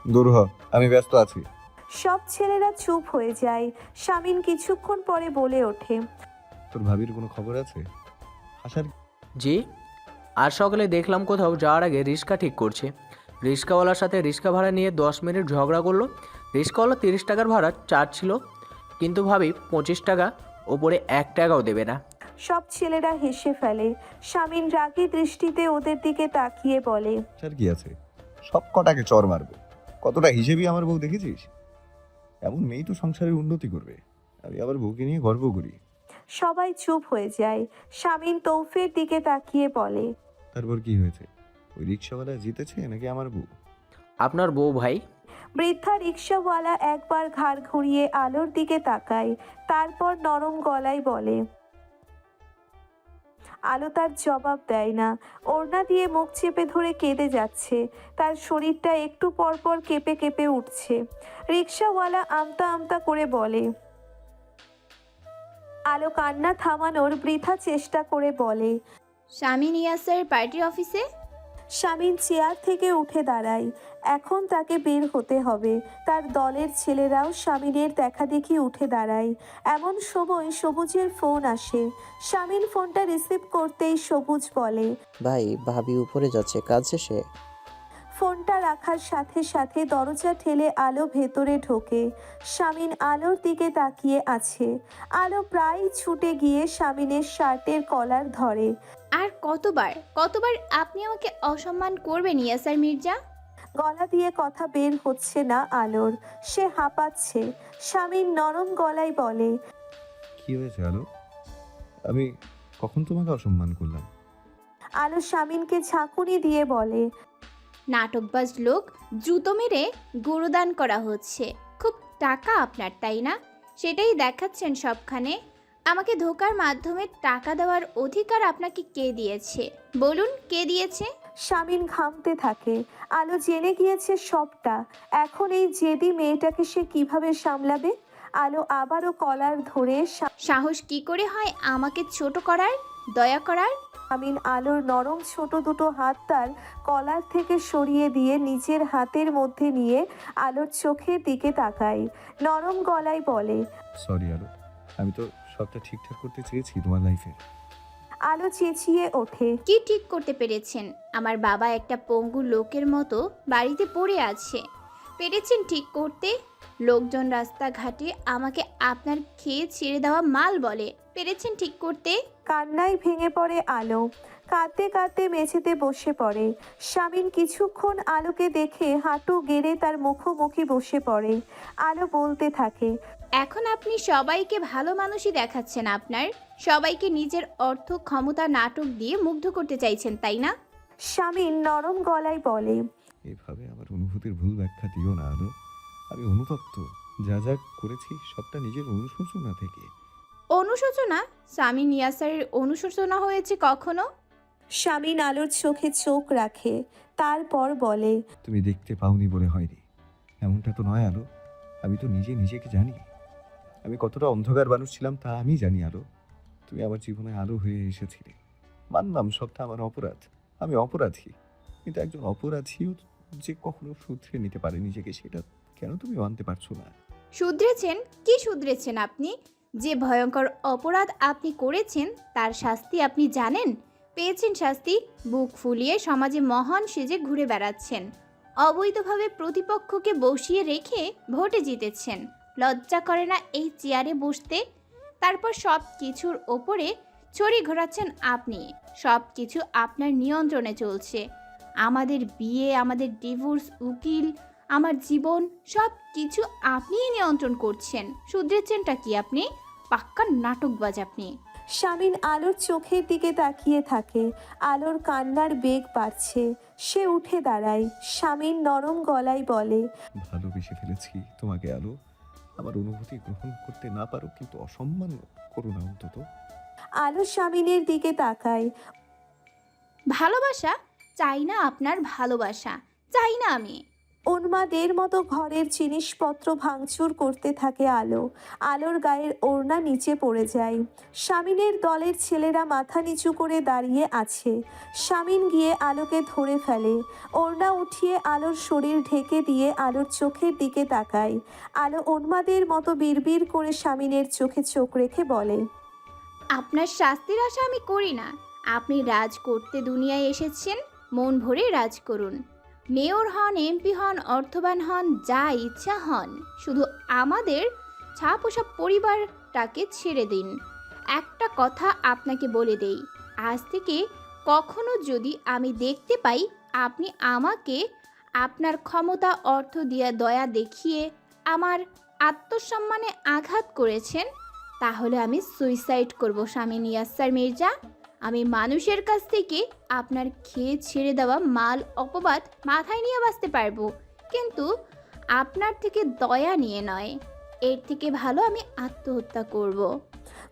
দূর হ, আমি ব্যস্ত আছি। সব ছেলেরা চুপ হয়ে যায়। শামিন কিছুক্ষণ পরে বলে ওঠে, তোর ভাবির কোনো খবর আছে? আসার জি, আজ সকালে দেখলাম কোথাও যাওয়ার আগে রিক্সা ঠিক করছে। রিক্সাওয়ালার সাথে রিক্সা ভাড়া নিয়ে 10 মিনিট ঝগড়া করলো। রিক্সাওয়ালা 30 টাকার ভাড়া চার্জ ছিল, কিন্তু ভাবি 25 টাকা, ওপরে 1 টাকাও দেবে না। সব ছেলেরা হেসে ফেলে। শামিন রাগী দৃষ্টিতে ওদের দিকে তাকিয়ে বলে, আসার কি আছে? সব কটাকে চর মারবো। কতটা হিসেবেই আমার বউ দেখেছিস? এমন মেয়েই তো সংসারের উন্নতি করবে। আমি আমার বউকে নিয়ে গর্ব করি। সবাই চুপ হয়ে যায়। শামিন তৌফের দিকে তাকিয়ে বলে, তারপর কি হয়েছে? ওই রিক্সাওয়ালা জিতেছে নাকি আমার বউ? আপনার বউ ভাই। বৃদ্ধা রিক্সাওয়ালা একবার ঘাড় ঘুরিয়ে আলোর দিকে তাকায়, তারপর নরম গলায় বলে। আলো তার জবাব দেয় না। ওড়না দিয়ে মুখ চেপে ধরে কেঁদে যাচ্ছে। তার শরীরটা একটু পর পর কেঁপে কেঁপে উঠছে। রিক্সাওয়ালা আমতা আমতা করে বলে। আলো কান্না থামানোর বৃথা চেষ্টা করে বলে। শামিন ইয়াসের পার্টি অফিসে। শামিন চেয়ার থেকে উঠে দাঁড়ায়। এখন তাকে বের হতে হবে। তার দলের ছেলেরাও শামিনের দেখাদেখি উঠে দাঁড়ায়। এমন সময় সবুজের ফোন আসে। শামিন ফোনটা রিসিভ করতেই সবুজ বলে, ভাই, ভাবি উপরে যাচ্ছে কাজ শেষে। ফোনটা রাখার সাথে সাথে দরজা ঠেলে আলো ভেতরে ঢোকে। শামিন আলোর দিকে তাকিয়ে আছে। আলো প্রায় ছুটে গিয়ে শামিনের শার্টের কলার ধরে। আর কতবার কতবার আপনি আমাকে অসম্মান করবেন ইয়াসার মির্জা? গলা দিয়ে কথা বের হচ্ছে না আলোর। সে হাঁপাচ্ছে। শামিন নরম গলায় বলে, কি হয়েছে আলো? আমি কখন তোমাকে অসম্মান করলাম? আলো শামিনকে ঝাঁকুনি দিয়ে বলে, নাটকবাজ লোক, জুতো মেরে গুরুদান করা হচ্ছে। খুব টাকা আপনার, তাই না? সেটাই দেখাচ্ছেন সবখানে। আমাকে ধোকার মাধ্যমে টাকা দেওয়ার অধিকার আপনাকে কে দিয়েছে? বলুন, কে দিয়েছে? শামিন ঘামতে থাকে। আলো জেনে গিয়েছে সবটা। এখন এই জেদি মেয়েটাকে সে কিভাবে সামলাবে? আলো আবারও কলার ধরে সাহস কি করে হয় আমাকে ছোট করার, দয়া করার? শামিন আলোর নরম ছোট দুটো হাত তার কলার থেকে সরিয়ে দিয়ে নিজের হাতের মধ্যে নিয়ে আলোর চোখের দিকে তাকায়। নরম গলায় বলে, সরি আলো, আমি তো সবটা ঠিকঠাক করতে চেয়েছি তোমার লাইফে। আলো চেঁচিয়ে ওঠে, কি ঠিক করতে পেরেছেন? আমার বাবা একটা পঙ্গু লোকের মতো বাড়িতে পড়ে আছে, পেরেছেন ঠিক করতে? লোকজন রাস্তাঘাটে আমাকে আপনার খেয়ে ছেড়ে দেওয়া মাল বলে, পেরেছেন ঠিক করতে? কান্নায় ভেঙে পড়ে আলো। কাঁদতে কাঁদতে মেঝেতে বসে পড়ে। শামিন কিছুক্ষণ আলোকে দেখে হাঁটু গেড়ে তার মুখোমুখি বসে পড়ে। আলো বলতে থাকে, এখন আপনি সবাইকে ভালো মানুষই দেখাচ্ছেন, আপনার সবাইকে নিজের অর্থ ক্ষমতা নাটক দিয়ে মুগ্ধ করতে চাইছেন, তাই না? শামিন নরম গলায় বলে, এভাবে আমার অনুভূতির ভুল ব্যাখ্যা দিও না আলো। আমি অনুতপ্ত। যা যা করেছি সবটা নিজের অনুশোচনা থেকে। অনুশোচনা? স্বামী নিয়াসারের অনুশোচনা হয়েছে কখনো? শামিন আলোর চোখে চোখ রাখে, তারপর বলে, তুমি দেখতে পাওনি বলে হয়নি, এমনটা তো নয় আলো। আমি তো নিজে নিজেকে জানি। আমি কতটা অন্ধকার মানুষ ছিলাম তা আমি জানি আলো। তুমি আমার জীবনে আলো হয়ে এসেছিলে। মানলাম সবটা আমার অপরাধ, আমি অপরাধী। কিন্তু একজন অপরাধীও যে কখনো শুধরে নিতে পারে নিজেকে, সেটা কেন তুমি মানতে পারছো না? শুধরেছেন? কি শুধরেছেন আপনি? যে ভয়ঙ্কর অপরাধ আপনি করেছেন তার শাস্তি আপনি জানেন? পেয়েছেন শাস্তি? বুক ফুলিয়ে সমাজে মহান সেজে ঘুরে বেড়াচ্ছেন। অবৈধভাবে প্রতিপক্ষকে বসিয়ে রেখে ভোটে জিতেছেন। লজ্জা করে না এই চেয়ারে বসতে? তারপর সব কিছুর ওপরে ছড়ি ঘোরাচ্ছেন আপনি। সব কিছু আপনার নিয়ন্ত্রণে চলছে। আমাদের বিয়ে, আমাদের ডিভোর্স, উকিল, আমার জীবন, সব কিছু আপনিই নিয়ন্ত্রণ করছেন। শুধরেছেনটা কি আপনি? পাক্কা নাটকবাজ আপনি। শামিন আলোর চোখের দিকে তাকিয়ে থাকে। আলোর কান্নার বেগ বাড়ছে। সে উঠে দাঁড়ায়। শামিন নরম গলায় বলে, ভালোবেসে ফেলেছি তোমাকে আলো। আমার অনুভূতি গ্রহণ করতে না পারো, কিন্তু অসম্মান করো না অন্তত। আলো শামিনের দিকে তাকায়। ভালোবাসা চাই না, আপনার ভালোবাসা চাই না আমি। উন্মাদের মতো ঘরের জিনিসপত্র ভাঙচুর করতে থাকে আলো। আলোর গায়ের ওড়না নিচে পড়ে যায়। শামিনের দলের ছেলেরা মাথা নিচু করে দাঁড়িয়ে আছে। শামিন গিয়ে আলোকে ধরে ফেলে। ওড়না উঠিয়ে আলোর শরীর ঢেকে দিয়ে আলোর চোখের দিকে তাকায়। আলো উন্মাদের মতো বিড়বিড় করে শামিনের চোখে চোখ রেখে বলে, আপনার শাস্তির আশা আমি করি না। আপনি রাজ করতে দুনিয়ায় এসেছেন, মন ভরে রাজ করুন। মেয়র হন, এমপি হন, অর্থবান হন, যা ইচ্ছা হন, শুধু আমাদের ছাপোষা পরিবারটাকে ছেড়ে দিন। একটা কথা আপনাকে বলে দেই, আজ থেকে কখনো যদি আমি দেখতে পাই আপনি আমাকে আপনার ক্ষমতা, অর্থ দিয়া দয়া দেখিয়ে আমার আত্মসম্মানে আঘাত করেছেন, তাহলে আমি সুইসাইড করব শামীম ইয়াসসার মির্জা। আমি মানুষের কাছ থেকে আপনার খেয়ে ছেড়ে দেওয়া মাল অপবাদ মাথায় নিয়ে বাঁচতে পারবো, কিন্তু আপনার থেকে দয়া নিয়ে নয়। এর থেকে ভালো আমি আত্মহত্যা করব।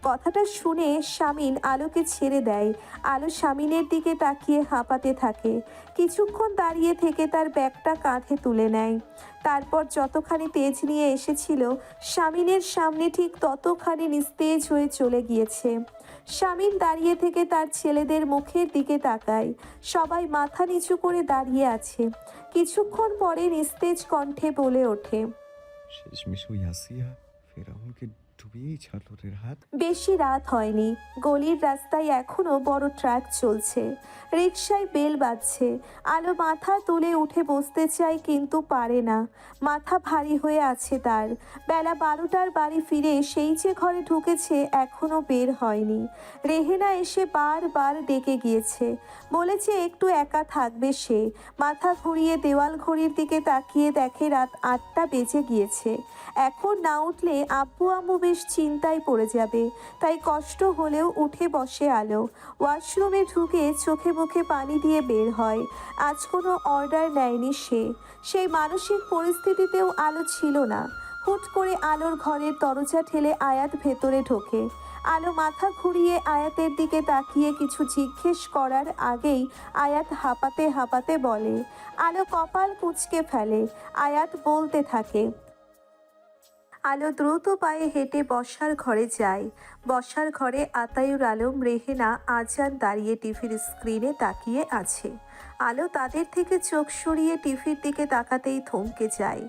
কথাটা শুনে শামিন আলোকে ছেড়ে দেয়। আলো শামিনের দিকে তাকিয়ে হাঁপাতে থাকে। কিছুক্ষণ দাঁড়িয়ে থেকে তার ব্যাগটা কাঁধে তুলে নেয়। তারপর যতখানি তেজ নিয়ে এসেছিল শামিনের সামনে ঠিক ততখানি নিস্তেজ হয়ে চলে গিয়েছে। শামিন দাঁড়িয়ে থেকে তার ছেলেদের মুখের দিকে তাকায়। সবাই মাথা নিচু করে দাঁড়িয়ে আছে। কিছুক্ষণ পরে নিস্তেজ কণ্ঠে বলে ওঠে, শেষমেশ ওই আসিয়া ফেরাউনকে ডুবিয়েই ছাড়লো রে হাত। বেশি রাত হয়নি। গলির রাস্তায় এখনো বড় ট্রাক চলছে। রিকশায় বেল বাজছে। আলো মাথা তুলে উঠে বসতে চায় কিন্তু পারে না। মাথা ভারী হয়ে আছে তার। বেলা 12টার বাড়ি ফিরে সেই যে ঘরে ঢুকেছে এখনো বের হয়নি। রেহেনা এসে বারবার ডেকে গিয়েছে, বলেছে একটু একা থাকবে সে। মাথা ঘুরিয়ে দেওয়াল ঘড়ির দিকে তাকিয়ে দেখে রাত 8টা বেজে গিয়েছে। এখন না উঠলে আব্বু আম্মু বেশ চিন্তায় পড়ে যাবে। তাই কষ্ট হলেও উঠে বসে আলো। ওয়াশরুমে ঢুকে চোখে মুখে পানি দিয়ে বের হয়। আজ কোনো অর্ডার নেয়নি সে। সেই মানসিক পরিস্থিতিতেও আলো ছিল না। হুট করে আলোর ঘরের দরজা ঠেলে আয়াত ভেতরে ঢোকে। আলো মাথা ঘুরিয়ে আয়াতের দিকে তাকিয়ে কিছু জিজ্ঞেস করার আগেই আয়াত হাঁপাতে হাঁপাতে বলে। আলো কপাল কুঁচকে ফেলে। আয়াত বলতে থাকে। আলো দ্রুত পায়ে হেঁটে বসার ঘরে যায়। বসার ঘরে আতায়ুর আলম, রেহেনা, আজান দাঁড়িয়ে টিভির স্ক্রিনে তাকিয়ে আছে। আলো তাদের থেকে চোখ সরিয়ে টিভির দিকে তাকাতেই থমকে যায়।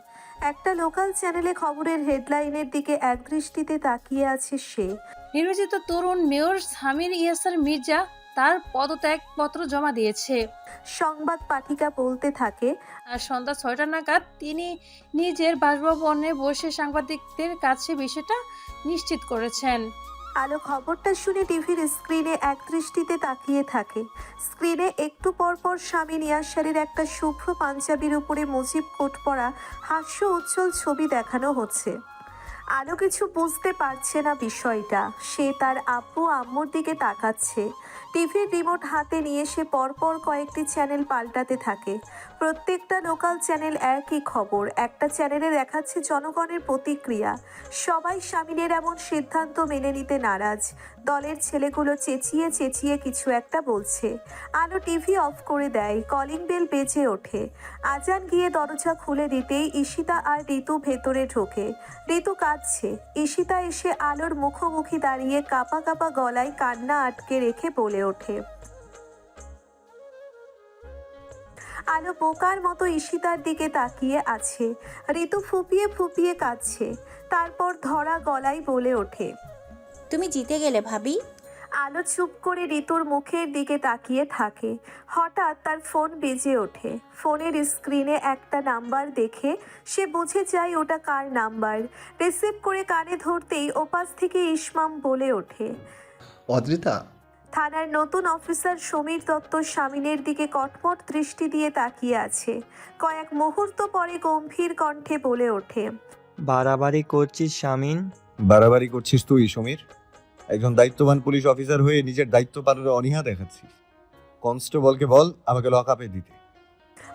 একটা লোকাল চ্যানেলে খবরের হেডলাইনের দিকে একদৃষ্টিতে তাকিয়ে আছে সে। নির্বাচিত তরুণ মেয়র শামীম ইয়াসসার মির্জা তার পদত্যাগপত্র জমা দিয়েছে। সংবাদ পাঠিকা বলতে থাকে, আর সন্ধ্যা 6টা নাগাদ তিনি নিজের বাসভবনে বসে সাংবাদিকদের কাছে বিষয়টা নিশ্চিত করেছেন। আলো খবরটা শুনে টিভির স্ক্রিনে একদৃষ্টিতে তাকিয়ে থাকে। স্ক্রিনে একটু পর পর শামীম ইয়াসসারের একটা শুভ্র পাঞ্জাবির উপরে মুজিব কোট পরা হাস্য উজ্জ্বল ছবি দেখানো হচ্ছে। আলো কিছু বুঝতে পারছে না বিষয়টা। সে তার আব্বু আম্মুর দিকে তাকাচ্ছে। টিভির রিমোট হাতে নিয়ে সে পরপর কয়েকটি চ্যানেল পাল্টাতে থাকে। প্রত্যেকটা লোকাল চ্যানেল একই খবর। একটা চ্যানেলে দেখাচ্ছে জনগণের প্রতিক্রিয়া। সবাই শামীমের এমন সিদ্ধান্ত মেনে নিতে নারাজ। দলের ছেলেগুলো চেঁচিয়ে চেঁচিয়ে কিছু একটা বলছে। আলো টিভি অফ করে দেয়। কলিং বেল বেজে ওঠে। আজান গিয়ে দরজা খুলে দিতেই ঈশিতা আর ঋতু ভেতরে ঢোকে। ঋতু কাঁদছে। ঈশিতা এসে আলোর মুখোমুখি দাঁড়িয়ে কাঁপা কাঁপা গলায় কান্না আটকে রেখে বলে ওঠে। আলো বোকার মতো ঈশিতার দিকে তাকিয়ে আছে। ঋতু ফুপিয়ে ফুপিয়ে কাঁদছে। তারপর ধরা গলায় বলে ওঠে, তুমি জিতে গেলে ভাবি। আলো চুপ করে ঋতুর মুখের দিকে তাকিয়ে থাকে। হঠাৎ তার ফোন বেজে ওঠে। ফোনের স্ক্রিনে একটা নাম্বার দেখে সে বুঝে যায় ওটা কার নাম্বার। রিসিভ করে কানে ধরতেই ওপাশ থেকে ইসমাম বলে ওঠে, অদ্রিতা। থানার নতুন অফিসার সমীর দত্ত শামিনের দিকে কটমট দৃষ্টি দিয়ে তাকিয়ে আছে। কয়েক মুহূর্ত পরে গম্ভীর কণ্ঠে বলে ওঠে, বাড়াবাড়ি করছিস শামিন। বাড়াবাড়ি করছিস তুই সমীর। একজন দায়িত্ববান পুলিশ অফিসার হয়ে নিজের দায়িত্ব পালনে অনীহা দেখাচ্ছিস। কনস্টেবলকে বল আমাকে লকআপে দিতে।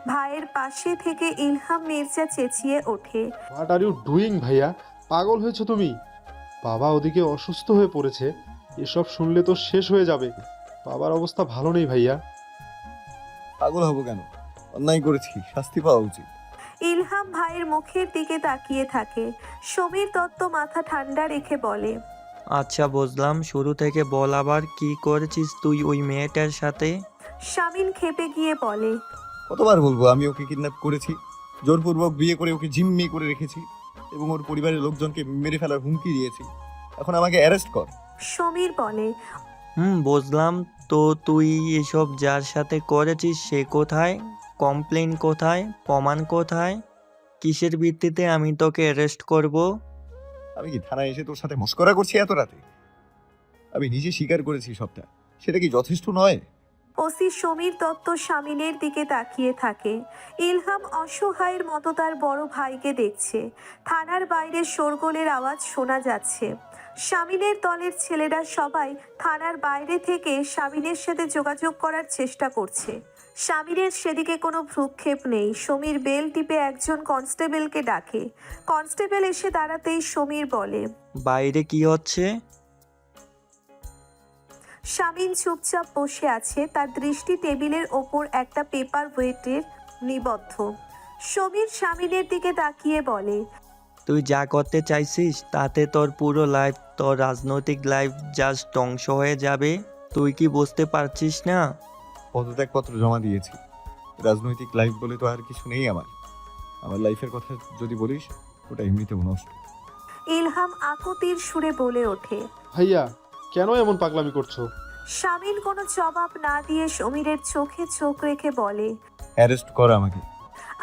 ভাইয়ের পাশে থেকে ইলহাম মির্জা চেঁচিয়ে ওঠে, হোয়াট আর ইউ ডুইং ভাইয়া? পাগল হয়েছো তুমি? বাবা ওদিকে অসুস্থ হয়ে পড়েছে। এসব শুনলে তো শেষ হয়ে যাবে। বাবার অবস্থা ভালো নেই ভাইয়া। পাগল হব কেন? অন্যায় করেছি, শাস্তি পাওয়া উচিত। ইলহাম ভাইয়ের মুখের দিকে তাকিয়ে থাকে। সমীর দত্ত মাথা ঠান্ডা রেখে বলে, আচ্ছা বুঝলাম, শুরু থেকে বল আবার কি করেছিস তুই ওই মেয়েটার সাথে? শামিন ক্ষেপে গিয়ে বলে, কতবার বলবো আমি ওকে কিডন্যাপ করেছি, জোরপূর্বক বিয়ে করে ওকে জিম্মি করে রেখেছি এবং ওর পরিবারের লোকজনকে মেরে ফেলার হুমকি দিয়েছি। এখন আমাকে অ্যারেস্ট কর। সমীর বলে, বুঝলাম। তো তুই এসব যার সাথে করেছিস সে কোথায়? কমপ্লেন কোথায়? প্রমাণ কোথায়? কিসের ভিত্তিতে আমি তোকে অ্যারেস্ট করব? আমি কি থানায় এসে তোর সাথে মস্করা করছি এত রাতে? আমি নিজে স্বীকার করেছি সবটা, সেটা কি যথেষ্ট নয়? ওসি সমীর দত্ত শামিনের দিকে তাকিয়ে থাকে। ইলহাম অসহায়ের মতো তার বড় ভাইকে দেখছে। থানার বাইরে শোরগোলের আওয়াজ শোনা যাচ্ছে। শামিনের দলের ছেলেরা সবাই থানার বাইরে থেকে শামিনের সাথে যোগাযোগ করার চেষ্টা করছে। শামিনের সেদিকে কোনো ভ্রুক্ষেপ নেই। সমীর বেল টিপে একজন কনস্টেবলকে ডাকে। কনস্টেবল এসে দাঁড়াতেই সমীর বলে, বাইরে কি হচ্ছে? শামিন চুপচাপ বসে আছে, তার দৃষ্টি টেবিলের ওপর একটা পেপার ওয়েটের নিবদ্ধ। সমীর শামিনের দিকে তাকিয়ে বলে, তুই যা করতে চাইছিস তাতে তোর পুরো লাইফ, তোর রাজনৈতিক লাইফ জাস্ট ধ্বংস হয়ে যাবে। তুই কি বুঝতে পারছিস না? পদত্যাগপত্র জমা দিয়েছি। রাজনৈতিক লাইফ বলে তো আর কিছু নেই আমার। আমার লাইফের কথা যদি বলিস, ওটা এমনিতেও নষ্ট। ইলহাম আকুতির সুরে বলে ওঠে। ভাইয়া কেন এমন পাগলামি করছো? শামিন কোনো জবাব না দিয়ে সমীরের চোখে চোখ রেখে বলে, অ্যারেস্ট কর আমাকে।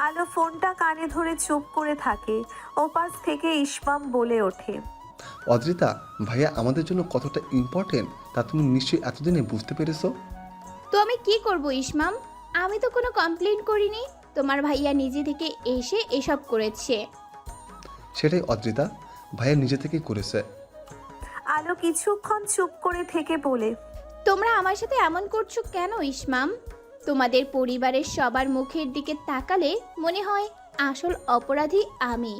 আলো ফোনটা কানে ধরে চুপ করে থাকে। ওপাশ থেকে ইসমাম বলে ওঠে, অদ্রিতা, ভাইয়া আমাদের জন্য কতটা ইম্পর্টেন্ট তা তুমি নিশ্চয়ই এতদিনে বুঝতে পেরেছো। তো আমি কি করব ইসমাম? আমি তো কোনো কমপ্লেন করিনি। তোমার ভাইয়া নিজে থেকে এসে এসব করেছে। সেটাই অদ্রিতা, ভাইয়া নিজে থেকেই করেছে। আলো কিছুক্ষণ চুপ করে থেকে বলে, তোমরা আমার সাথে এমন করছো কেন ইসমাম? তোমাদের পরিবারের সবার মুখের দিকে তাকালে মনে হয় আসল অপরাধী আমি,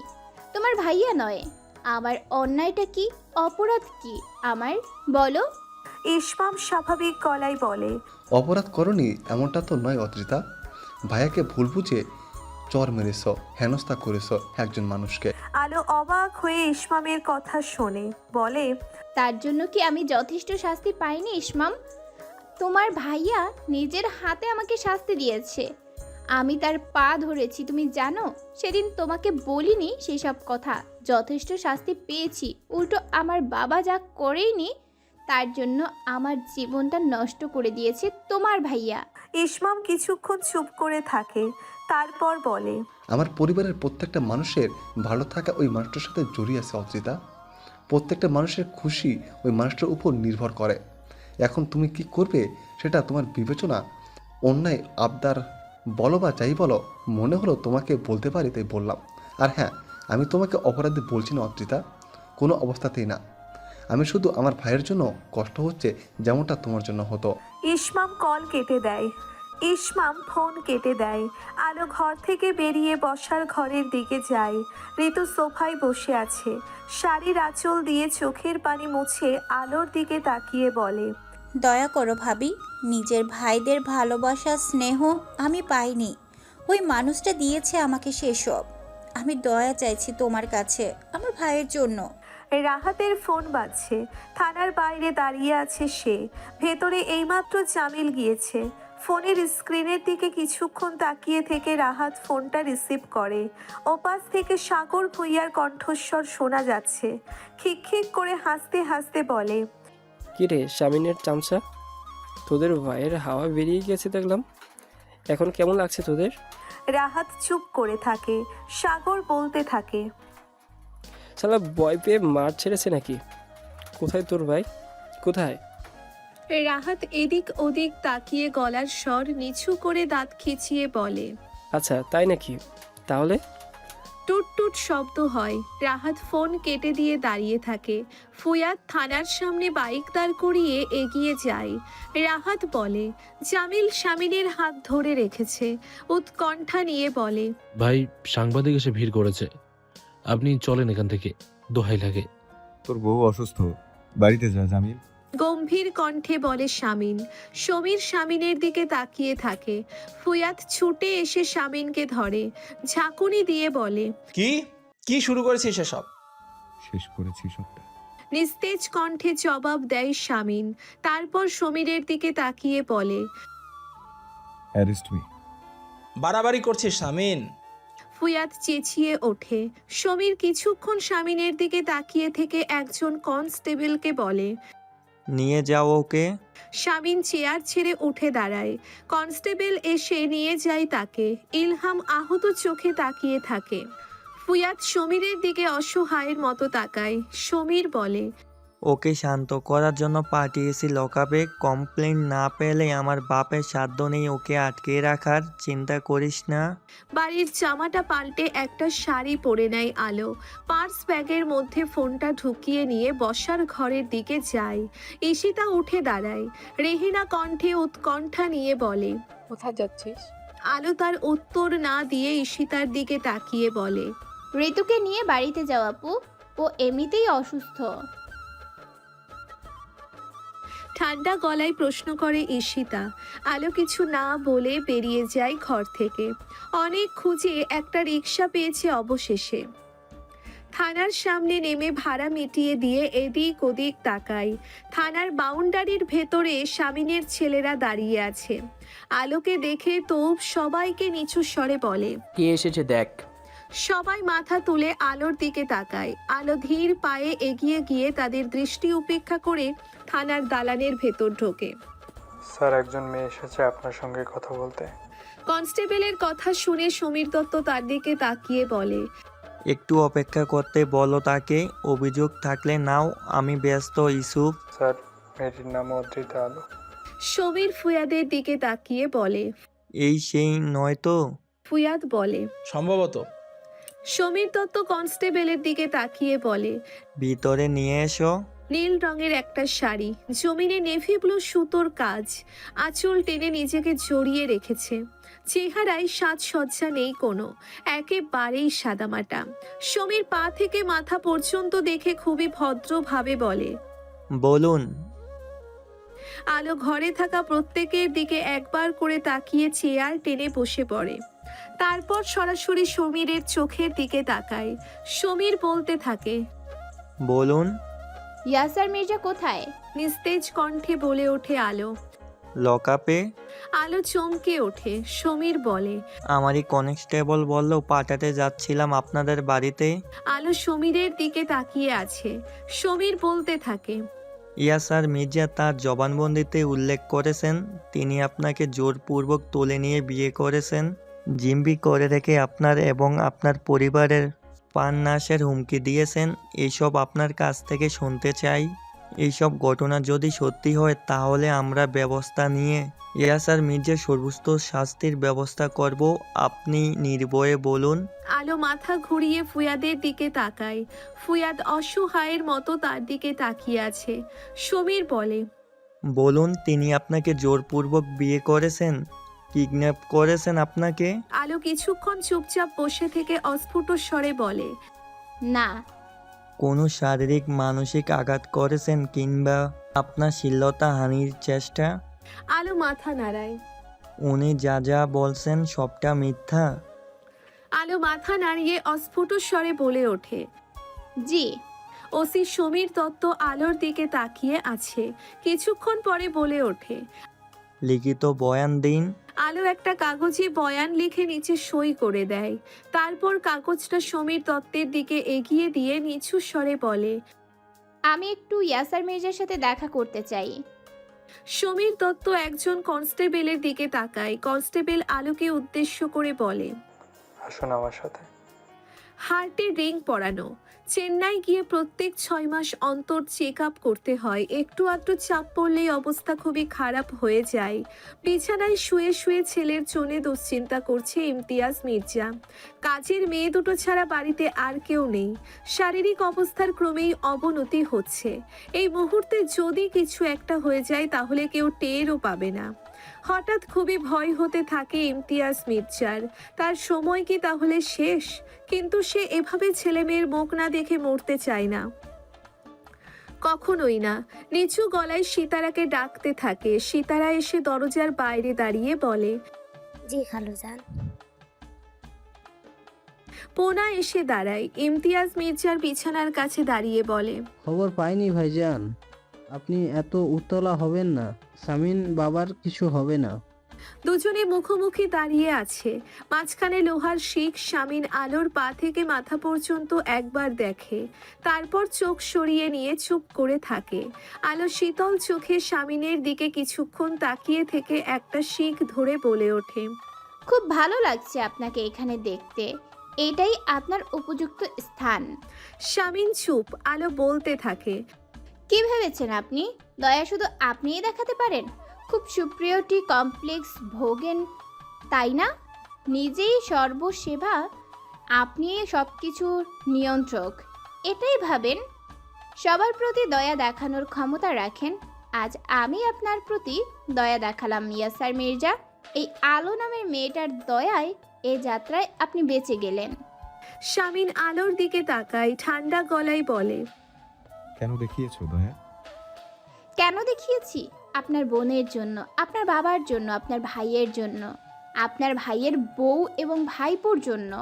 তোমার ভাইয়া নয়। আমার অন্যায়টা কি, অপরাধ কি আমার, বলো? ইসমাম স্বাভাবিক গলায় বলে, অপরাধ করনি এমনটা তো নয় অদ্রিতা। ভাইয়াকে ভুল বুঝে চর মেরেছ, হেনস্থা করেছ একজন মানুষকে। আলো অবাক হয়ে ইসমামের কথা শোনে, বলে, তার জন্য কি আমি যথেষ্ট শাস্তি পাইনি ইসমাম? তোমার ভাইয়া নিজের হাতে আমাকে শাস্তি দিয়েছে। আমি তার পা ধরেছি, তুমি জানো। সেদিন তোমাকে বলিনি সেসব কথা। যথেষ্ট শাস্তি পেয়েছি। উল্টো আমার বাবা যা করেইনি তার জন্য আমার জীবনটা নষ্ট করে দিয়েছে তোমার ভাইয়া। ইসমাম কিছুক্ষণ চুপ করে থাকে, তারপর বলে, আমার পরিবারের প্রত্যেকটা মানুষের ভালো থাকা ওই মানুষটার সাথে জড়িয়ে আছে অদ্রিতা। প্রত্যেকটা মানুষের খুশি ওই মানুষটার উপর নির্ভর করে। এখন তুমি কি করবে সেটা তোমার বিবেচনা। অন্যায় আবদার বলো বা যাই বলো, মনে হলো তোমাকে বলতে পারি তাই বললাম। আর হ্যাঁ, আমি তোমাকে অপরাধী বলছি না অদ্রিতা, কোনো অবস্থাতেই না। আমি শুধু আমার ভাইয়ের জন্য কষ্ট হচ্ছে যেমনটা তোমার জন্য হতো। ইসমাম কল কেটে দেয়। ইসমাম ফোন কেটে দেয়। আলো ঘর থেকে বেরিয়ে বসার ঘরের দিকে যায়। ঋতু সোফায় বসে আছে, শাড়ির আঁচল দিয়ে চোখের পানি মুছে আলোর দিকে তাকিয়ে বলে, দয়া করো ভাবি, নিজের ভাইদের ভালোবাসা স্নেহ আমি পাইনি। ওই মানুষটা দিয়েছে আমাকে সেসব। আমি দয়া চাইছি তোমার কাছে আমার ভাইয়ের জন্য। রাহাতের ফোন বাজছে। থানার বাইরে দাঁড়িয়ে আছে সে। ভেতরে এইমাত্র জামিল গিয়েছে। ফোনের স্ক্রিনের দিকে কিছুক্ষণ তাকিয়ে থেকে রাহাত ফোনটা রিসিভ করে। ওপাশ থেকে সাগর ভুইয়ার কণ্ঠস্বর শোনা যাচ্ছে। খিকখিক করে হাসতে হাসতে বলে, কি রে শামিনের চামচা, তোদের ভাইয়ের হাওয়া বেরিয়ে গেছে দেখলাম। এখন কেমন লাগছে তোদের? রাহাত চুপ করে থাকে। সাগর বলতে থাকে, শালা ভয় পেয়ে মার ছেড়েছে নাকি? কোথায় তোর ভাই, কোথায়? রাহাত এদিক ওদিক তাকিয়ে গলার স্বর নিচু করে দাঁত খিচিয়ে বলে, আচ্ছা তাই নাকি? তাহলে টুট টুট শব্দ হয়। রাহাত ফোন কেটে দিয়ে দাঁড়িয়ে থাকে। ফুয়াদ থানার সামনে বাইক দাঁড় করিয়ে এগিয়ে যায়। রাহাত বলে, জামিল শামিনের হাত ধরে রেখেছে। উৎকণ্ঠা নিয়ে বলে, ভাই সাংবাদিক এসে ভিড় করেছে, আপনি চলেন এখান থেকে, দোহাই লাগে। তোর বউ অসুস্থ, বাড়িতে যা জামিল। গম্ভীর কণ্ঠে বলে শামিন। সমীর শামিনের দিকে তাকিয়ে থাকে। ফুয়াদ ছুটে এসে শামিনকে ধরে, ঝাঁকুনি দিয়ে বলে, কি কি শুরু করেছিস এসব? শেষ করেছি সবটা। নিস্তেজ কণ্ঠে জবাব দেয় শামিন। তারপর সমীরের দিকে তাকিয়ে বলে, অ্যারেস্ট মি। বাড়াবাড়ি করছিস শামিন। ফুয়াদ চেঁচিয়ে ওঠে। সমীর কিছুক্ষণ শামিনের দিকে তাকিয়ে থেকে একজন কনস্টেবলকে বলে। নিয়ে যাও ওকে। শামিন চেয়ার ছেড়ে উঠে দাঁড়ায়। কনস্টেবল এসে নিয়ে যায় তাকে। ইলহাম আহত চোখে তাকিয়ে থাকে। ফুয়াদ সমীরের দিকে অসহায়ের মতো তাকায়। সমীর বলে, ওকে শান্ত করার জন্য পাঠিয়েছি লকআপে। কমপ্লেন না পেলে আমার বাপের সাধ্য নেই ওকে আটকে রাখার। চিন্তা করিস না। বাড়ির জামাটা পাল্টে একটা শাড়ি পরে নেয় আলো। পার্স ব্যাগের মধ্যে ফোনটা ঢুকিয়ে নিয়ে বসার ঘরের দিকে যায়। ঈশিতা উঠে দাঁড়ায়। রেহিনা কণ্ঠে উৎকণ্ঠা নিয়ে বলে, কোথায় যাচ্ছিস? আলো তার উত্তর না দিয়ে ঈশিতার দিকে তাকিয়ে বলে, ঋতুকে নিয়ে বাড়িতে যাও আপু, ও এমনিতেই অসুস্থ। ঠান্ডা গলায় প্রশ্ন করে ঈশিতা। আলো কিছু না বলে বেরিয়ে যায় ঘর থেকে। অনেক খুঁজে একটা রিক্সা পেয়েছে অবশেষে। থানার সামনে নেমে ভাড়া মিটিয়ে দিয়ে এদিক ওদিক তাকায়। থানার বাউন্ডারির ভেতরে শামিনের ছেলেরা দাঁড়িয়ে আছে। আলোকে দেখে তৌব সবাইকে নিচু স্বরে বলে, কে এসেছে দেখ। সবাই মাথা তুলে আলোর দিকে তাকায়। আলো ধীর পায়ে এগিয়ে গিয়ে তাদের দৃষ্টি উপেক্ষা করে থানার দালানের ভেতর ঢোকে। স্যার, একজন মেয়ে এসেছে আপনার সঙ্গে কথা বলতে। কনস্টেবলের কথা শুনে সমীর দত্ত তার দিকে তাকিয়ে বলে, একটু অপেক্ষা করতে বলো তাকে। অভিযোগ থাকলে নাও, আমি ব্যস্ত। ইসুফ। স্যার, মেয়েটির নাম অদ্রিতা আলো। সমীর ফুয়াদের দিকে তাকিয়ে বলে, এই সেই নয় তো? ফুয়াদ বলে, সম্ভবত। সমীর দত্ত কনস্টেবলের দিকে তাকিয়ে বলে, ভিতরে নিয়ে এসো। নীল রঙের একটা শাড়ি, জমিনে নেভি ব্লু সুতোর কাজ, আঁচল টেনে নিজেকে জড়িয়ে রেখেছে। চেহারায় সাজসজ্জা নেই কোনো, একেবারেই সাদামাটা। সমীর পা থেকে মাথা পর্যন্ত দেখে খুবই ভদ্রভাবে বলে, বলুন। আলো ঘরে থাকা প্রত্যেকের দিকে একবার করে তাকিয়ে চেয়ার টেনে বসে পড়ে। তারপর সরাসরি সমীরের চোখের দিকে তাকায়। সমীর বলতে থাকে, বলুন। ইয়াসার মির্জা কোথায়? নিস্তেজ কণ্ঠে বলে ওঠে আলো। লকআপে। আলো চমকে ওঠে। সমীর বলে, আমারই কনস্টেবল বলল পাঠাতে যাচ্ছিলাম আপনাদের বাড়িতে। আলো সমীরের দিকে তাকিয়ে আছে। সমীর বলতে থাকে, ইয়াসার মির্জা তার জবানবন্দিতে উল্লেখ করেছেন তিনি আপনাকে জোরপূর্বক তুলে নিয়ে বিয়ে করেছেন, জিম্মি করে রেখে আপনার এবং আপনার পরিবারের প্রাণনাশের হুমকি দিয়েছেন। এইসব আপনার কাছ থেকে শুনতে চাই। এইসব ঘটনা যদি সত্যি হয় তাহলে আমরা ব্যবস্থা নিয়ে ইয়াসার মির্জার সর্বোচ্চ শাস্তির ব্যবস্থা করব। আপনি নির্ভয়ে বলুন। আলো মাথা ঘুরিয়ে ফুয়াদের দিকে তাকায়। ফুয়াদ অসহায়ের মতো তার দিকে তাকিয়ে আছে। সমীর বলে, বলুন, তিনি আপনাকে জোরপূর্বক বিয়ে করেছেন, কিডন্যাপ করেছেন আপনাকে? আলো কিছুক্ষণ চুপচাপ বসে থেকে অস্ফুট স্বরে বলে, না। কোনো শারীরিক মানসিক আঘাত করেছেন কিংবা আপনার শ্লীলতা হানির চেষ্টা? আলো মাথা নাড়ায়। উনি যা যা বলছেন সবটা মিথ্যা? আলো মাথা নাড়িয়ে অস্ফুট স্বরে বলে ওঠে, জি। ওসি সমীর দত্ত আলোর দিকে তাকিয়ে আছে। কিছুক্ষণ পরে বলে ওঠে, লিখিত বয়ান দিন। আলো একটা কাগজে বয়ান লিখে নিচে সই করে দেয়। তারপর কাগজটা সমীর দত্তের দিকে এগিয়ে দিয়ে নিচু স্বরে বলে, আমি একটু ইয়াসার মির্জার সাথে দেখা করতে চাই। সমীর দত্ত একজন কনস্টেবলের দিকে তাকায়। কনস্টেবল আলোকে উদ্দেশ্য করে বলে, আসুন আমার সাথে। হার্টে রিং পরানো। চেন্নাই গিয়ে প্রত্যেক 6 মাস অন্তর চেক আপ করতে হয়। একটু আধটু চাপ পড়লেই অবস্থা খুবই খারাপ হয়ে যায়। বিছানায় শুয়ে শুয়ে ছেলের জন্য দুশ্চিন্তা করছে ইমতিয়াজ মির্জা। কাজের মেয়ে দুটো ছাড়া বাড়িতে আর কেউ নেই। শারীরিক অবস্থার ক্রমেই অবনতি হচ্ছে। এই মুহূর্তে যদি কিছু একটা হয়ে যায় তাহলে কেউ টেরও পাবে না। হঠাৎ খুবই ভয় হতে থাকে ইমতিয়াজ মির্জার। তার সময় কি তাহলে শেষ? কিন্তু সে এভাবে ছেলে মেয়ের মুখ না দেখে মরতে চায় না। কখনোই না। নিচু গলায় সিতারাকে ডাকতে থাকে। সিতারা এসে দরজার বাইরে দাঁড়িয়ে বলে, জি খালুজান। পোনা এসে দাঁড়ায়। ইমতিয়াজ মির্জার বিছানার কাছে দাঁড়িয়ে বলে, খবর পাইনি ভাইজান, আপনি এত উতলা হবেন না, সামিন বাবার কিছু হবে না। দুজনে মুখোমুখি দাঁড়িয়ে আছে। মাঝখানে লোহার শিক। শামিন আলোর পা থেকে মাথা পর্যন্ত একবার দেখে, তারপর চোখ সরিয়ে নিয়ে চুপ করে থাকে। আলো শীতল চোখে শামিনের দিকে কিছুক্ষণ তাকিয়ে থেকে একটা শিক ধরে বলে ওঠে, খুব ভালো লাগছে আপনাকে এখানে দেখতে, এটাই আপনার উপযুক্ত স্থান। শামিন চুপ। আলো বলতে থাকে, কি ভেবেছেন আপনি দয়া শুধু আপনিই দেখাতে পারেন? খুব সুপ্রিয়টি কমপ্লেক্স ভোগেন তাই না? নিজেই সর্বসেবা, আপনি সব কিছুর নিয়ন্ত্রক, এটাই ভাবেন? সবার প্রতি দয়া দেখানোর ক্ষমতা রাখেন। আজ আমি আপনার প্রতি দয়া দেখালাম ইয়াসার মির্জা। এই আলো নামের মেয়েটার দয়ায় এ যাত্রায় আপনি বেঁচে গেলেন। শামিন আলোর দিকে তাকায়, ঠান্ডা গলায় বলে, কেন দেখিয়েছো দয়া? কেন দেখিয়েছি? আপনার বোনের জন্য, আপনার বাবার জন্য, আপনার ভাইয়ের জন্য, আপনার ভাইয়ের বউ এবং ভাইপোর জন্য।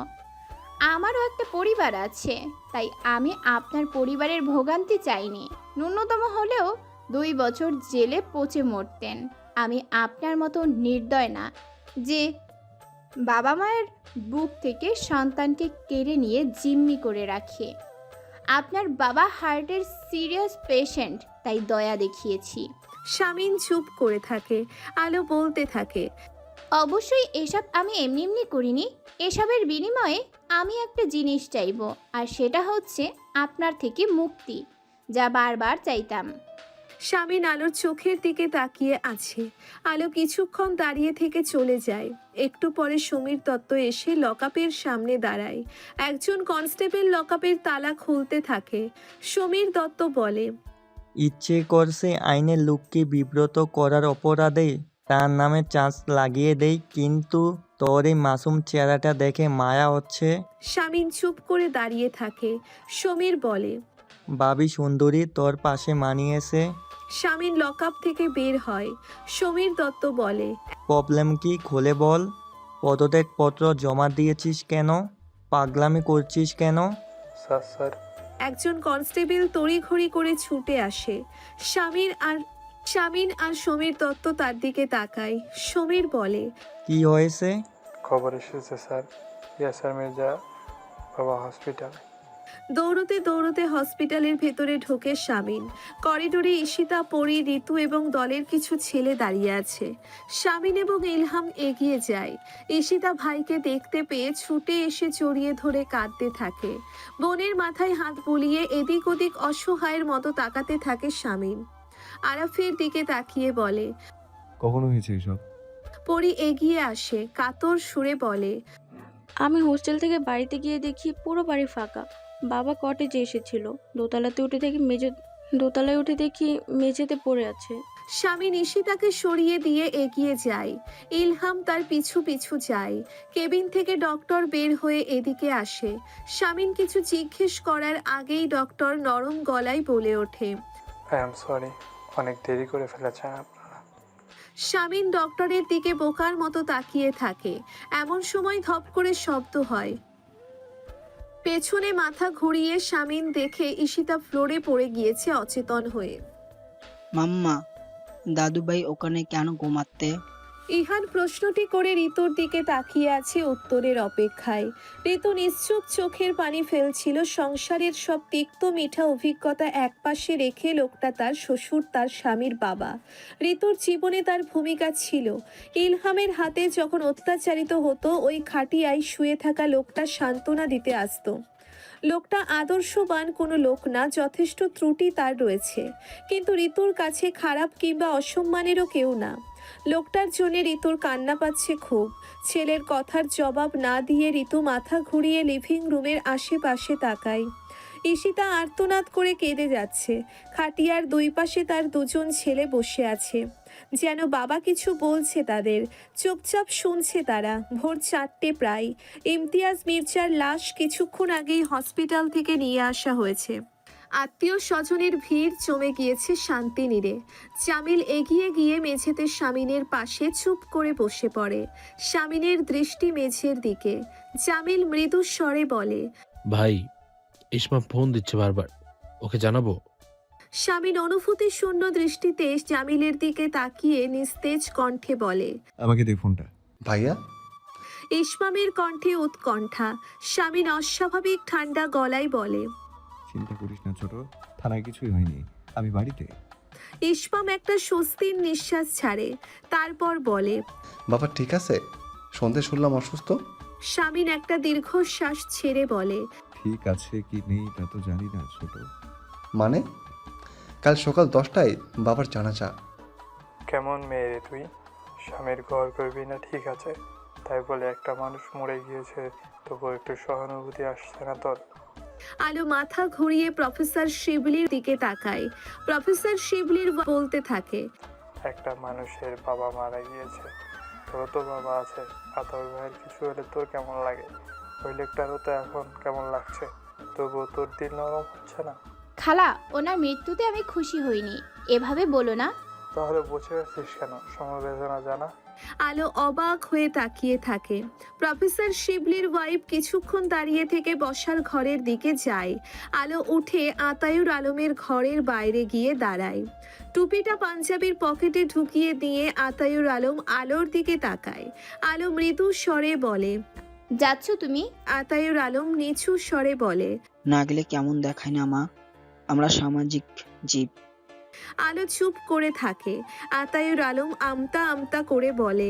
আমারও একটা পরিবার আছে, তাই আমি আপনার পরিবারের ভোগান্তি চাইনি। ন্যূনতম হলেও 2 বছর জেলে পচে মরতেন। আমি আপনার মতো নির্দয় না যে বাবা মায়ের বুক থেকে সন্তানকে কেড়ে নিয়ে জিম্মি করে রাখে। আপনার বাবা হার্টের সিরিয়াস পেশেন্ট, তাই দয়া দেখিয়েছি। শামিন চুপ করে থাকে। আলো বলতে থাকে, অবশ্যই এসব আমি এমনি এমনি করিনি। এসবের বিনিময়ে আমি একটা জিনিস চাইব, আর সেটা হচ্ছে আপনার থেকে মুক্তি, যা বারবার চাইতাম। শামিন আলোর চোখের দিকে তাকিয়ে আছে। আলো কিছুক্ষণ দাঁড়িয়ে থেকে চলে যায়। একটু পরে সমীর দত্ত এসে লকআপের সামনে দাঁড়ায়। একজন কনস্টেবল লকআপের তালা খুলতে থাকে। সমীর দত্ত বলে, ইচ্ছে করছে আইনের লোককে বিব্রত করার অপরাধে তার নামে চার্জ লাগিয়ে দেই, কিন্তু তোর এই মাসুম চেহারাটা দেখে মায়া হচ্ছে। শামিন চুপ করে দাঁড়িয়ে থাকে। সমীর বলে, ভাবি সুন্দরী তোর পাশে মানিয়েছে। শামিন লকআপ থেকে বের হয়। সমীর দত্ত বলে, প্রবলেম কি খুলে বল। পদত্যাগপত্র জমা দিয়েছিস কেন? পাগলামি করছিস কেন? স্যার একজন কনস্টেবল তড়িঘড়ি করে ছুটে আসে। শামিন আর সমীর দত্ত তার দিকে তাকায়। সমীর বলে, কি হয়েছে? খবর এসেছে স্যার, ইয়াসার মির্জা বাবা হসপিটালে। দৌড়তে দৌড়তে হসপিটালের ভেতরে ঢোকে শামিন। করিডোরে ঈশিতা, পরি, ঋতু এবং দলের কিছু ছেলে দাঁড়িয়ে আছে। শামিন এবং ইলহাম এগিয়ে যায়। ঈশিতা ভাইকে দেখতে পেয়ে ছুটে এসে জড়িয়ে ধরে কাঁদতে থাকে। বোনের মাথায় হাত বুলিয়ে এদিক ওদিক অসহায়ের মতো তাকাতে থাকে শামিন। আরাফের দিকে তাকিয়ে বলে, কখনো হয়েছে এসব? পরি এগিয়ে আসে, কাতর সুরে বলে, আমি হোস্টেল থেকে বাড়িতে গিয়ে দেখি পুরো বাড়ি ফাঁকা। বাবা কটেজে এসেছিল, দোতলায় উঠে দেখি মেঝেতে পড়ে আছে। শামিন ঈশিতাকে সরিয়ে দিয়ে এগিয়ে যায়। ইলহাম তার পিছু পিছু যায়। কেবিন থেকে ডক্টর বের হয়ে এদিকে আসে। শামিন কিছু জিজ্ঞেস করার আগেই ডক্টর নরম গলায় বলে ওঠে, আই এম সরি, অনেক দেরি করে ফেলেছেন আপনারা। শামিন ডক্টরের দিকে বোকার মতো তাকিয়ে থাকে। এমন সময় ধপ করে শব্দ হয়। পেছনে মাথা ঘুরিয়ে শামিন দেখে ঈশিতা ফ্লোরে পড়ে গিয়েছে অচেতন হয়ে। মাম্মা, দাদুভাই ওখানে কেন ঘুমাতে? ইহান প্রশ্নটি করে ঋতুর দিকে তাকিয়ে আছে উত্তরের অপেক্ষায়। ঋতু নিশ্চুপ চোখের পানি ফেলছিল। সংসারের সব তিক্ত মিঠা অভিজ্ঞতা একপাশে রেখে লোকটা তার শ্বশুর, তার স্বামীর বাবা। ঋতুর জীবনে তার ভূমিকা ছিল। ইলহামের হাতে যখন অত্যাচারিত হতো, ওই খাটিয়ায় শুয়ে থাকা লোকটা সান্ত্বনা দিতে আসতো। লোকটা আদর্শবান কোনো লোক না, যথেষ্ট ত্রুটি তার রয়েছে, কিন্তু ঋতুর কাছে খারাপ কিংবা অসম্মানেরও কেউ না। লোকটার জন্য ঋতুর কান্না পাচ্ছে খুব। ছেলের কথার জবাব না দিয়ে ঋতু মাথা ঘুরিয়ে লিভিং রুমের আশেপাশে তাকায়। ঈশিতা আর্তনাদ করে কেঁদে যাচ্ছে। খাটিয়ার দুই পাশে তার দুজন ছেলে বসে আছে, যেন বাবা কিছু বলছে তাদের। চুপচাপ শুনছে তারা। ভোর 4টে প্রায়। ইমতিয়াজ মির্জার লাশ কিছুক্ষণ আগেই হসপিটাল থেকে নিয়ে আসা হয়েছে। আত্মীয় স্বজনের ভিড় জমে গিয়েছে শান্তিনীরে। জামিল এগিয়ে গিয়ে মেঝেতে শামিনের পাশে চুপ করে বসে পড়ে। শামিনের দৃষ্টি মেঝের দিকে। জামিল মৃদু স্বরে বলে, ভাই, ইসমা ফোন দিচ্ছে বারবার, ওকে জানাবো? শামিন অনুভূতি শূন্য দৃষ্টিতে জামিলের দিকে তাকিয়ে নিস্তেজ কণ্ঠে বলে, আমাকে দে ফোনটা। ভাইয়া? ইসমামের কণ্ঠে উৎকণ্ঠা। শামিন অস্বাভাবিক ঠান্ডা গলায় বলে, চিন্তা করিস না ছোট, থানায় কিছুই হয়নি, আমি বাড়িতে। ইসমাম একটা স্বস্তির নিঃশ্বাস ছাড়ে, তারপর বলে, বাবা ঠিক আছে? সন্ধ্যে শুনলাম অসুস্থ। শামিন একটা দীর্ঘশ্বাস ছেড়ে বলে, ঠিক আছে কি নেই তা তো জানি না ছোট। মানে? কাল সকাল 10টায় বাবার জানাজা। কেমন মেয়ে রে তুই? স্বামীর ঘর করবি না ঠিক আছে, তাই বলে একটা মানুষ মরে গিয়েছে তবু একটু সহানুভূতি আসছে না তোর? আলো মাথা ঘুরিয়ে প্রফেসর শিবলির দিকে তাকায়। প্রফেসর শিবলির বলতে থাকে, একটা মানুষের বাবা মারা গিয়েছে, তোর তো বাবা আছে, আর তোর ভাইয়ের কিছু হলে তোর কেমন লাগে? ওই লোকটারও তো এখন কেমন লাগছে, তবুও তোর দিল নরম হচ্ছে না? খালা, ওনার মৃত্যুতে আমি খুশি হইনি, এভাবে বলো না। তাহলে বসে আছিস কেন? সমবেদনা জানা। আলো অবাক হয়ে তাকিয়ে থাকে। প্রফেসর শিবলির ওয়াইফ কিছুক্ষণ দাঁড়িয়ে থেকে বসার ঘরের দিকে যায়। আলো উঠে আতায়ুর আলমের ঘরের বাইরে গিয়ে দাঁড়ায়। টুপিটা পাঞ্জাবির পকেটে ঢুকিয়ে দিয়ে আতায়ুর আলম আলোর দিকে তাকায়। আলো মৃদু স্বরে বলে, যাচ্ছ তুমি? আতায়ুর আলম নিচু স্বরে বলে, না গেলে কেমন দেখায় না মা, আমরা সামাজিক জীব। আলো চুপ করে থাকে। আতায়ুর আলম আমতা আমতা করে বলে,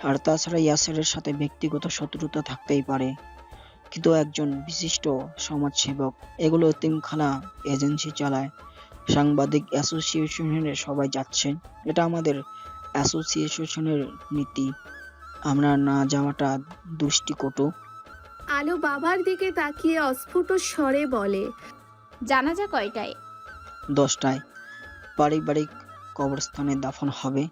আর তাছাড়া ইয়াসেরের সাথে ব্যক্তিগত শত্রুতা থাকতেই পারে, কিন্তু একজন বিশিষ্ট সমাজসেবক। এগুলো এতিমখানা এজেন্সি চালায়, সাংবাদিক অ্যাসোসিয়েশনের সবাই যাচ্ছে, এটা আমাদের অ্যাসোসিয়েশনের নীতি, আমরা না যাওয়াটা দুষ্টিকটু। আলো বাবার দিকে তাকিয়ে অস্ফুট স্বরে বলে, জানাজা কয়টায়? 10টায় পারিবারিক কবরস্থানে দাফন হবে।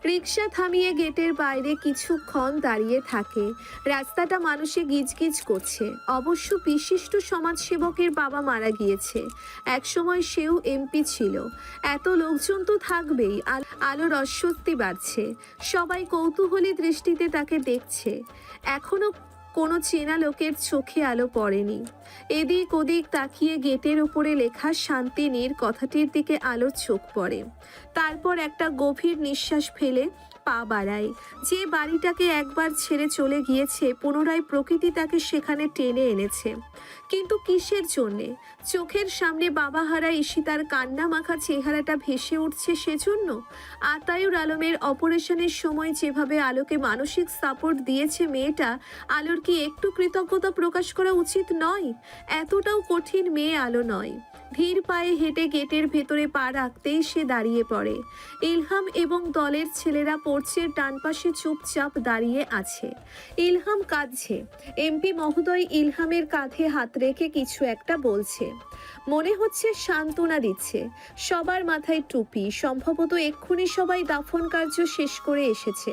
রিকশা থামিয়ে গেটের বাইরে কিছুক্ষণ দাঁড়িয়ে থাকে। রাস্তাটা মানুষে গিজগিজ করছে। অবশ্য বিশিষ্ট সমাজসেবকের বাবা মারা গিয়েছে, একসময় সেও এমপি ছিল। এত লোকজন তো থাকবেই। আলোর অস্বস্তি বাড়ছে। সবাই কৌতূহলী দৃষ্টিতে তাকে দেখছে। এখনো কোনো চেনা লোকের চোখে আলো পড়েনি। এদিক ওদিক তাকিয়ে গেটের উপরে লেখা শান্তিনীর কথাটির দিকে আলোর চোখ পড়ে। তারপর একটা গভীর নিঃশ্বাস ফেলে পা বাড়ায়। যে বাড়িটাকে একবার ছেড়ে চলে গিয়েছে, পুনরায় প্রকৃতি তাকে সেখানে টেনে এনেছে। কিন্তু কিসের জন্যে? চোখের সামনে বাবাহারা ঈশিতার কান্না মাখা চেহারাটা ভেসে উঠছে সেজন্য? আতায়ুর আলমের অপারেশনের সময় যেভাবে আলোকে মানসিক সাপোর্ট দিয়েছে মেয়েটা, আলোর কি একটু কৃতজ্ঞতা প্রকাশ করা উচিত নয়? এতটাও কঠিন মেয়ে আলো নয়। ধীর পায়ে হেঁটে গেটের ভেতরে পা রাখতেই সে দাঁড়িয়ে পড়ে। ইলহাম এবং দলের ছেলেরা পোর্চের ডান পাশে চুপচাপ দাঁড়িয়ে আছে। ইলহাম কাঁদছে। এমপি মহোদয় ইলহামের কাঁধে হাত রেখে কিছু একটা বলছে, মনে হচ্ছে সান্ত্বনা দিচ্ছে। সবার মাথায় টুপি, সম্ভবত এক্ষুনি সবাই দাফন কার্য শেষ করে এসেছে।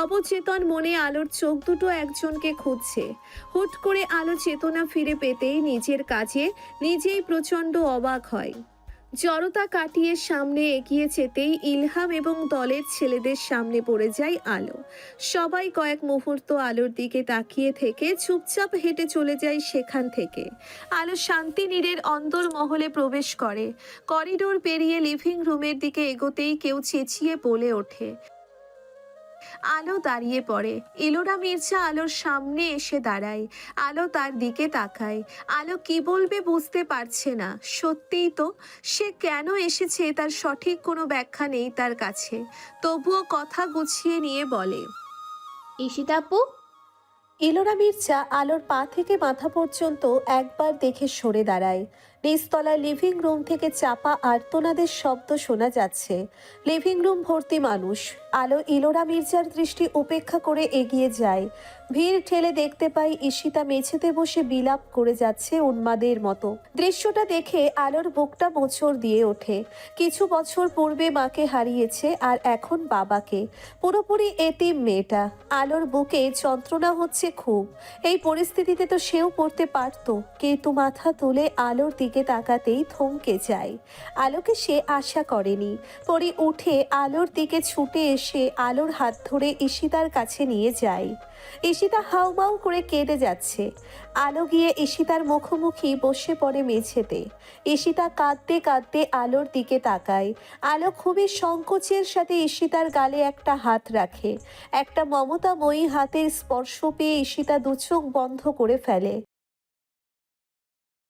অবচেতন মনে আলোর চোখ দুটো একজনকে খুঁজছে। হুট করে আলো চেতনা ফিরে পেতেই নিজের কাজে নিজেই প্রচণ্ড অবাক হয়। জড়তা কাটিয়ে সামনে এগিয়ে যেতেই ইলহাম এবং দলের ছেলেদের সামনে পড়ে যায় আলো। সবাই কয়েক মুহূর্ত আলোর দিকে তাকিয়ে থেকে চুপচাপ হেঁটে চলে যায় সেখান থেকে। আলো শান্তিনীরের অন্দরমহলে প্রবেশ করে। করিডোর পেরিয়ে লিভিং রুমের দিকে এগোতেই কেউ চেঁচিয়ে বলে ওঠে। আলো দাঁড়িয়ে পড়ে। ইলোরা মির্জা আলোর সামনে এসে দাঁড়ায়। আলো তার দিকে তাকায়। আলো কি বলবে বুঝতে পারছে না। সত্যিই তো, সে কেন এসেছে তার সঠিক কোনো ব্যাখ্যা নেই তার কাছে। তবুও কথা গুছিয়ে নিয়ে বলে, ঈশিতা আপু। ইলোরা মির্জা আলোর পা থেকে মাথা পর্যন্ত একবার দেখে সরে দাঁড়ায়। নিচতলার লিভিং রুম থেকে চাপা আর্তনাদের শব্দ শোনা যাচ্ছে। লিভিং রুম ভর্তি মানুষ। আলো ইলোরা মির্জার দৃষ্টি উপেক্ষা করে এগিয়ে যায়। ভিড় ঠেলে দেখতে পাই ঈশিতা মেঝেতে বসে বিলাপ করে যাচ্ছে উন্মাদের মতো। দৃশ্যটা দেখে আলোর বুকটা মোচড় দিয়ে ওঠে। কিছু বছর পূর্বে মাকে হারিয়েছে, আর এখন বাবাকে। পুরোপুরি এতিম মেয়েটা। আলোর বুকে যন্ত্রণা হচ্ছে খুব। এই পরিস্থিতিতে তো সেও পড়তে পারতো। কিন্তু মাথা তুলে আলোর দিকে দিকে তাকাতেই থমকে যায়। আলোকে সে আশা করেনি। পরি উঠে আলোর দিকে ছুটে এসে আলোর হাত ধরে ঈশিতার কাছে নিয়ে যায়। ঈশিতা হাউমাউ করে কেঁদে যাচ্ছে। আলো গিয়ে ঈশিতার মুখোমুখি বসে পড়ে মেঝেতে। ঈশিতা কাঁদতে কাঁদতে আলোর দিকে তাকায়। আলো খুবই সংকোচের সাথে ঈশিতার গালে একটা হাত রাখে। একটা মমতাময়ী হাতের স্পর্শ পেয়ে ঈশিতা দু চোখ বন্ধ করে ফেলে।